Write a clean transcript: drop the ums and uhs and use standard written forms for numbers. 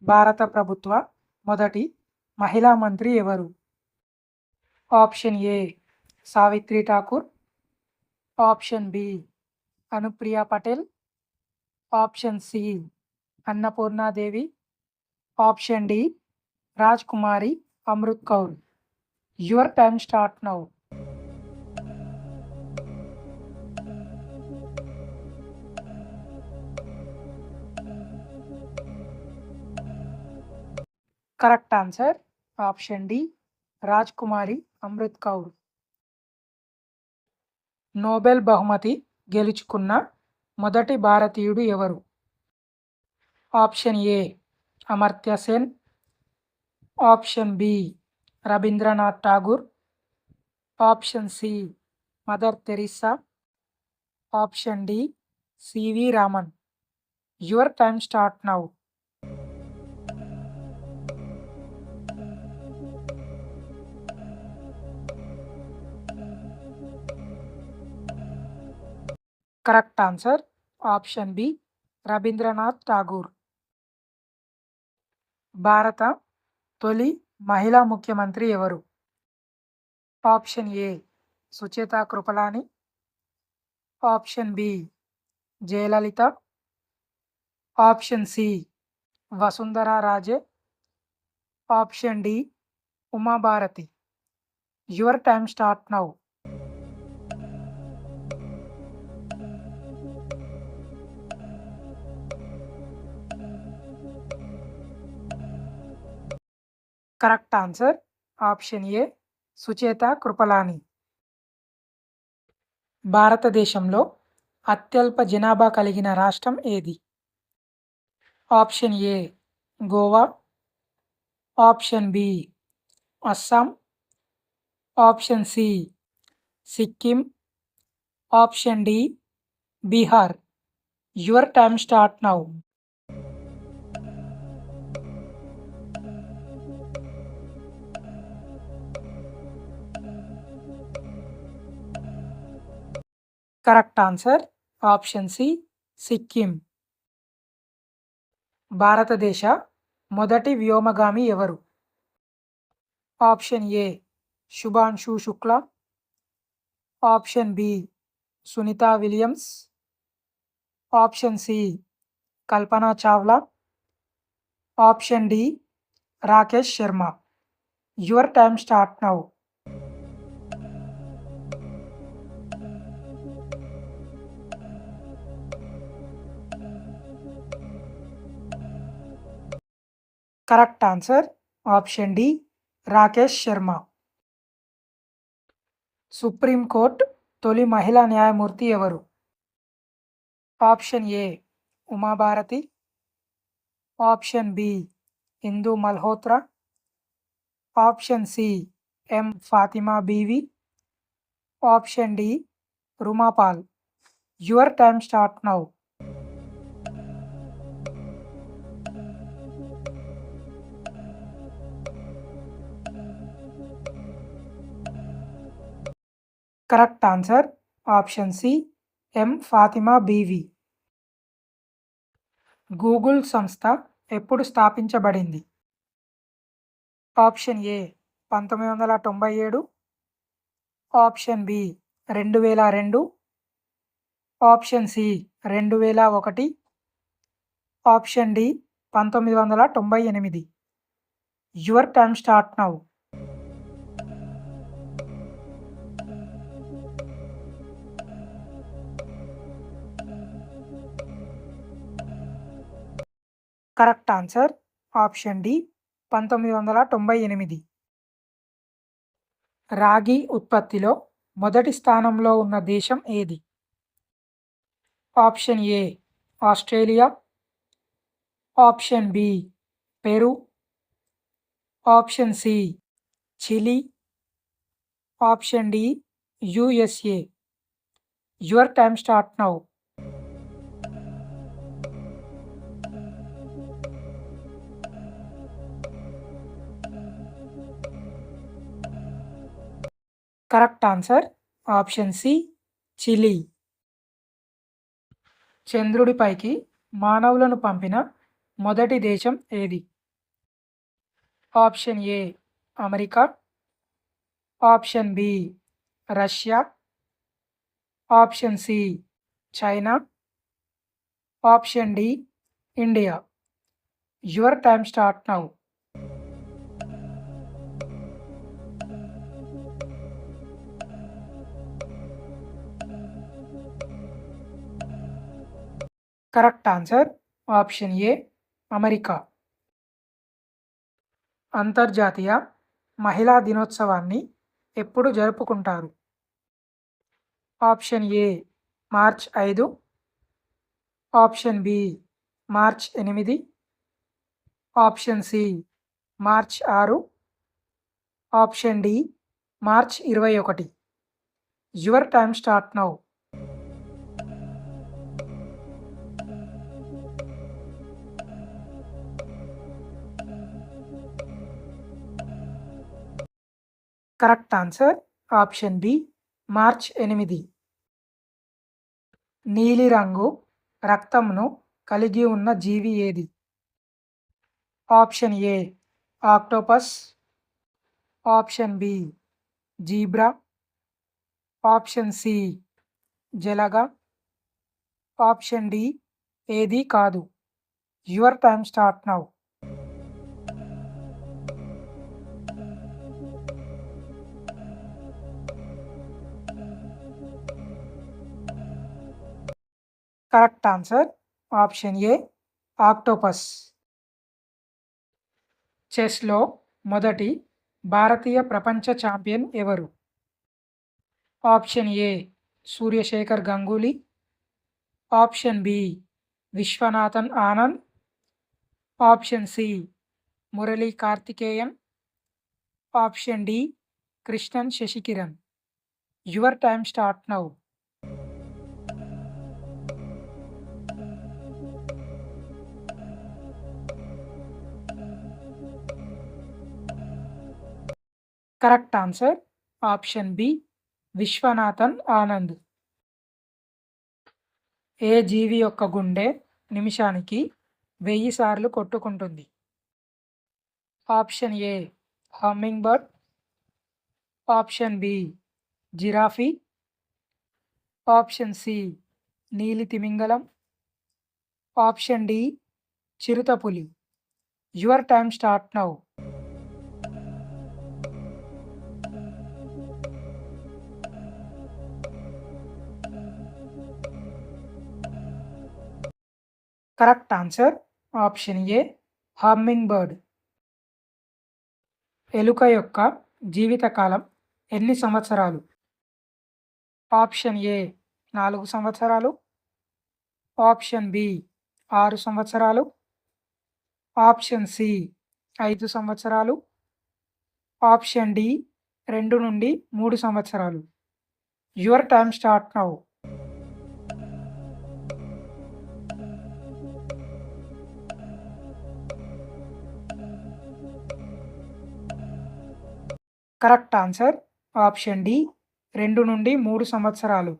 భారత ప్రభుత్వ మొదటి మహిళా మంత్రి ఎవరు? Option A Savitri Thakur, option B Anupriya Patel, option C Annapurna Devi, option D Rajkumari Amrit Kaur. Your time start now. Correct answer option D Rajkumari Amrit Kaur. Nobel బహుమతి గెలుచుకున్న మొదటి భారతీయుడు ఎవరు? Option A Amartya Sen, option B Rabindranath Tagore, option C Mother Teresa, option D CV Raman. Your time start now. Correct answer option B Rabindranath Tagore. భారత తొలి మహిళా ముఖ్యమంత్రి ఎవరు? Option A Sucheta Kripalani, option B Jayalalithaa, option C Vasundhara Raje, option D Uma Bharti. Your time start now. Correct answer option A Sucheta Kripalani. భారతదేశంలో అత్యల్ప జనాభా కలిగిన రాష్ట్రం ఏది? Option A Goa, option B Assam, option C Sikkim, option D Bihar. Your time start now. Correct answer option C Sikkim. భారతదేశ మొదటి వ్యోమగామి ఎవరు? Option A Shubhanshu Shukla, option B Sunita Williams, option C Kalpana Chawla, option D Rakesh Sharma. Your time start now. Correct answer option D Rakesh Sharma. Supreme court తొలి మహిళా న్యాయమూర్తి ఎవరు? Option A Uma Bharati, option B Indu Malhotra, option C M Fathima Beevi, option D Ruma Pal. Your time start now. Correct answer option C M Fathima Beevi. Google సంస్థ ఎప్పుడు స్థాపించబడింది? Option A 1997, option B 2002, option C 2001, option D 1998. Your time start now. Correct answer option D 1998. రాగి ఉత్పత్తిలో మొదటి స్థానంలో ఉన్న దేశం ఏది? Option A Australia, option B Peru, option C Chile, option D USA. Your time start now. Correct answer option C Chile. చంద్రుడిపైకి మానవులను పంపిన మొదటి దేశం ఏది? Option A America, option B Russia, option C China, option D India. Your time start now. Correct answer option A America. అంతర్జాతీయ మహిళా దినోత్సవాన్ని ఎప్పుడు జరుపుకుంటారు? Option A March 5, option B March 8, option C March 6, option D March 21. Your time start now. Correct answer option B March 8. నీలిరంగు రక్తంను కలిగి ఉన్న జీవి ఏది? Option A octopus, option B zebra, option C జలగ, ఆప్షన్ డి ఏది కాదు. Your time start now. Correct answer option A octopus. చెస్లో మొదటి భారతీయ ప్రపంచ ఛాంపియన్ ఎవరు? Option A Surya Shekhar Ganguly, option B Viswanathan Anand, option C Murali Karthikeyan, option D Krishnan Sasikiran. Your time start now. Correct answer option B Viswanathan Anand. ఏ జీవి యొక్క గుండె నిమిషానికి 1000 సార్లు కొట్టుకుంటుంది? Option A hummingbird, option B giraffe, option C నీలి తిమింగలం, ఆప్షన్ డి చిరుతపులి. Your time start now. Correct answer option A hummingbird. ఎలుక యొక్క జీవితకాలం ఎన్ని సంవత్సరాలు? ఆప్షన్ ఏ 4 సంవత్సరాలు, ఆప్షన్ బి 6 సంవత్సరాలు, ఆప్షన్ సి 5 సంవత్సరాలు, ఆప్షన్ డి 2 నుండి 3 సంవత్సరాలు. Your time start now. Correct answer option D 2 నుండి 3 సంవత్సరాలు.